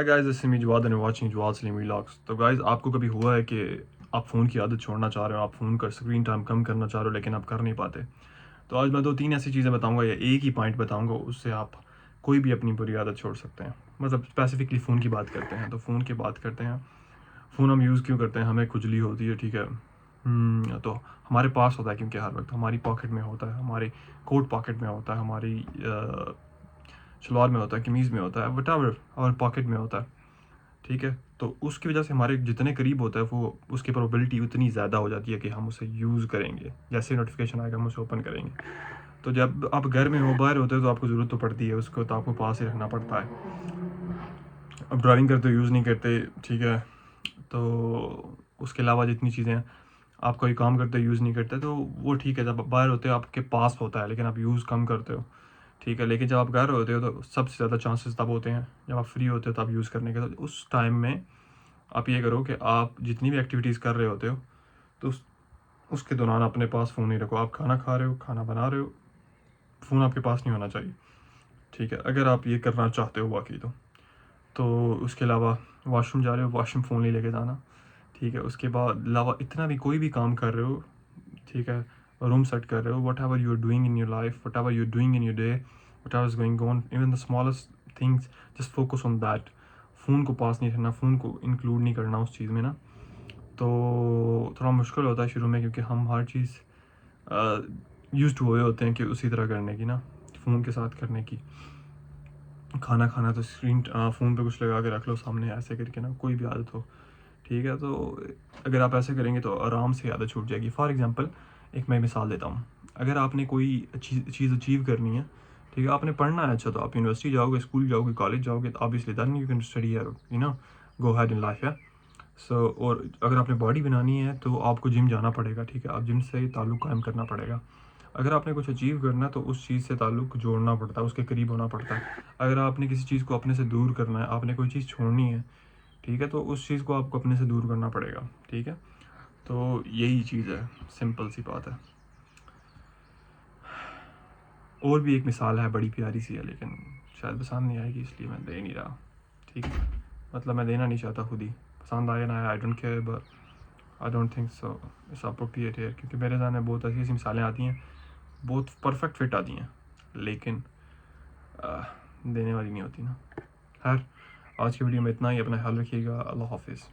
Hi guys, this is me Jawad and you're watching Jawad Salim Vlogs. تو guys آپ کو کبھی ہوا ہے کہ آپ فون کی عادت چھوڑنا چاہ رہے ہو, آپ فون کا اسکرین ٹائم کم کرنا چاہ رہے ہو لیکن آپ کر نہیں پاتے؟ تو آج میں 2-3 ایسی چیزیں بتاؤں گا یا ایک ہی پوائنٹ بتاؤں گا, اس سے آپ کوئی بھی اپنی بری عادت چھوڑ سکتے ہیں. مطلب اسپیسیفکلی فون کی بات کرتے ہیں. تو فون کی بات کرتے ہیں, فون ہم یوز کیوں کرتے ہیں؟ ہمیں کھجلی ہوتی ہے, ٹھیک ہے, تو ہمارے پاس ہوتا ہے کیونکہ ہر وقت ہماری پاکٹ میں ہوتا ہے, ہمارے کوٹ پاکٹ میں ہوتا ہے, ہماری شلوار میں ہوتا ہے, قمیض میں ہوتا ہے, وٹ ایور اور پاکٹ میں ہوتا ہے, ٹھیک ہے. تو اس کی وجہ سے ہمارے جتنے قریب ہوتا ہے وہ اس کی پروبیلٹی اتنی زیادہ ہو جاتی ہے کہ ہم اسے یوز کریں گے. جیسے نوٹیفیکیشن آئے گا ہم اسے اوپن کریں گے. تو جب آپ گھر میں ہو, باہر ہوتے ہو, تو آپ کو ضرورت تو پڑتی ہے اس کو, تو آپ کو پاس ہی رکھنا پڑتا ہے. اب ڈرائیونگ کرتے ہو یوز نہیں کرتے, ٹھیک ہے. تو اس کے علاوہ جتنی چیزیں ہیں, آپ کوئی کام کرتے ہو یوز نہیں کرتے, تو وہ ٹھیک ہے. جب باہر ہوتے ہو آپ کے پاس ہوتا ہے لیکن آپ یوز کم کرتے ہو, ٹھیک ہے. لیکن جب آپ گھر ہوتے ہو تو سب سے زیادہ چانسز تب ہوتے ہیں جب آپ فری ہوتے ہو تب یوز کرنے کے. تو اس ٹائم میں آپ یہ کرو کہ آپ جتنی بھی ایکٹیویٹیز کر رہے ہوتے ہو تو اس کے دوران اپنے پاس فون نہیں رکھو. آپ کھانا کھا رہے ہو, کھانا بنا رہے ہو, فون آپ کے پاس نہیں ہونا چاہیے, ٹھیک ہے, اگر آپ یہ کرنا چاہتے ہو واقعی. تو اس کے علاوہ واش روم جا رہے ہو, واش روم فون نہیں لے کے جانا, ٹھیک ہے. اس کے بعد علاوہ اتنا بھی کوئی بھی کام کر رہے ہو, ٹھیک ہے, روم سیٹ کر رہے ہو, whatever you are doing in your life, whatever you are doing in your day, whatever is going on, even the smallest things, just focus on that. Phone کو پاس نہیں رکھنا, phone کو include نہیں کرنا اس چیز میں نا. تو تھوڑا مشکل ہوتا ہے شروع میں کیونکہ ہم ہر چیز یوزڈ ہوئے ہوتے ہیں کہ اسی طرح کرنے کی نا, فون کے ساتھ کرنے کی. کھانا کھانا تو اسکرین فون پہ کچھ لگا کے رکھ لو سامنے, ایسے کر کے نا, کوئی بھی عادت ہو, ٹھیک ہے. تو اگر آپ ایسے کریں گے تو آرام سے عادت چھوٹ جائے گی. فار ایگزامپل ایک میں مثال دیتا ہوں. اگر آپ نے کوئی چیز اچیو کرنی ہے, ٹھیک ہے, آپ نے پڑھنا ہے, اچھا, تو آپ یونیورسٹی جاؤ گے, اسکول جاؤ گے, کالج جاؤ گے, تو obviously then you can study you know go ahead in life. So اور اگر آپ نے باڈی بنانی ہے تو آپ کو جم جانا پڑے گا, ٹھیک ہے, آپ جم سے تعلق قائم کرنا پڑے گا. اگر آپ نے کچھ اچیو کرنا ہے تو اس چیز سے تعلق جوڑنا پڑتا ہے, اس کے قریب ہونا پڑتا ہے. اگر آپ نے کسی چیز کو اپنے سے دور کرنا ہے, آپ نے کوئی چیز چھوڑنی ہے, ٹھیک ہے, تو اس چیز کو آپ کو اپنے سے دور کرنا پڑے گا, ٹھیک ہے. تو یہی چیز ہے, سمپل سی بات ہے. اور بھی ایک مثال ہے, بڑی پیاری سی ہے, لیکن شاید پسند نہیں آئے گی اس لیے میں دے نہیں رہا, ٹھیک ہے. مطلب میں دینا نہیں چاہتا خود ہی, پسند آیا نہ آیا, I don't care, but I don't think so it's appropriate here, کیونکہ میرے ذہن میں بہت ایسی مثالیں آتی ہیں, بہت پرفیکٹ فٹ آتی ہیں, لیکن دینے والی نہیں ہوتی نا. خیر, آج کی ویڈیو میں اتنا ہی. اپنا خیال رکھیے گا. اللہ حافظ.